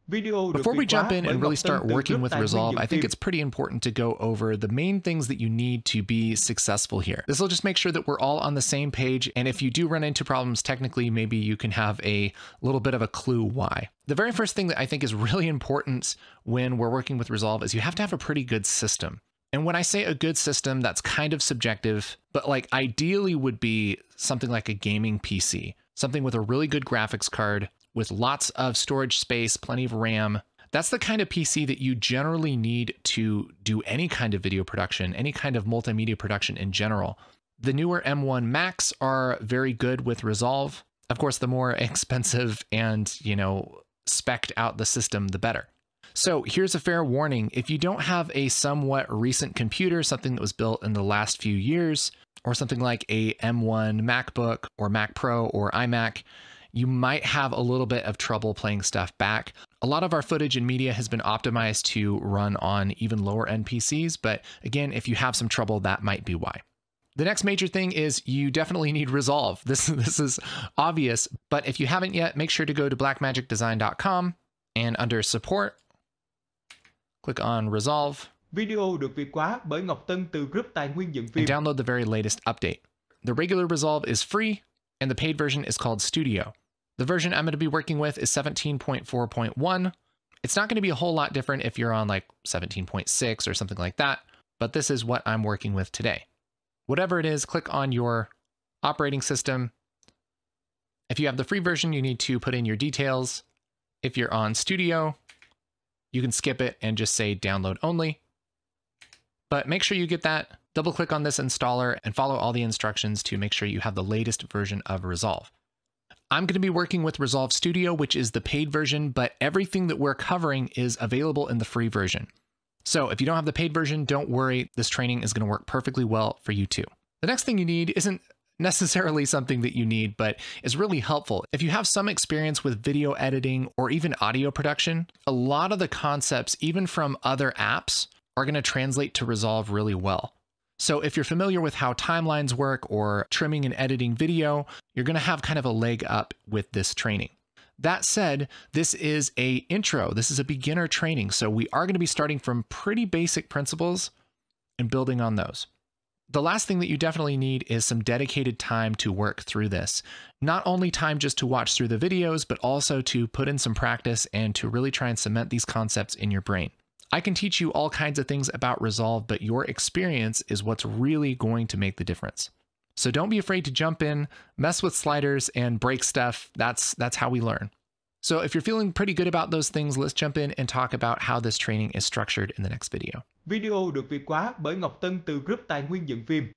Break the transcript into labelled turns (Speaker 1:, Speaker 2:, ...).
Speaker 1: Before we jump in and really start working with Resolve, I think it's pretty important to go over the main things that you need to be successful here. This will just make sure that we're all on the same page, and if you do run into problems technically, maybe you can have a little bit of a clue why. The very first thing that I think is really important when we're working with Resolve is you have to have a pretty good system. And when I say a good system, that's kind of subjective, but like ideally would be something like a gaming PC, something with a really good graphics card, with lots of storage space, plenty of RAM. That's the kind of PC that you generally need to do any kind of video production, any kind of multimedia production in general. The newer M1 Macs are very good with Resolve. Of course, the more expensive and, spec'd out the system, the better. So here's a fair warning. If you don't have a somewhat recent computer, something that was built in the last few years, or something like a M1 MacBook or Mac Pro or iMac, you might have a little bit of trouble playing stuff back. A lot of our footage and media has been optimized to run on even lower end PCs, but again, if you have some trouble, that might be why. The next major thing is you definitely need Resolve. This is obvious, but if you haven't yet, make sure to go to blackmagicdesign.com and under support, click on Resolve.
Speaker 2: Video được Việt hóa bởi Ngọc Tân từ group tài nguyên dựng phim.
Speaker 1: And download the very latest update. The regular Resolve is free, and the paid version is called Studio. The version I'm going to be working with is 17.4.1. It's not going to be a whole lot different if you're on like 17.6 or something like that, but this is what I'm working with today. Whatever it is, click on your operating system. If you have the free version, you need to put in your details. If you're on Studio, you can skip it and just say download only. But make sure you get that. Double click on this installer and follow all the instructions to make sure you have the latest version of Resolve. I'm going to be working with Resolve Studio, which is the paid version, but everything that we're covering is available in the free version. So if you don't have the paid version, don't worry. This training is going to work perfectly well for you too. The next thing you need isn't necessarily something that you need, but is really helpful. If you have some experience with video editing or even audio production, a lot of the concepts, even from other apps, are going to translate to Resolve really well. So if you're familiar with how timelines work or trimming and editing video, you're going to have kind of a leg up with this training. That said, this is an intro. This is a beginner training. So we are going to be starting from pretty basic principles and building on those. The last thing that you definitely need is some dedicated time to work through this. Not only time just to watch through the videos, but also to put in some practice and to really try and cement these concepts in your brain. I can teach you all kinds of things about Resolve, but your experience is what's really going to make the difference. So don't be afraid to jump in, mess with sliders, and break stuff. That's how we learn. So if you're feeling pretty good about those things, let's jump in and talk about how this training is structured in the next video.
Speaker 2: Video được Việt hóa bởi Ngọc Tân từ group tài nguyên dựng phim.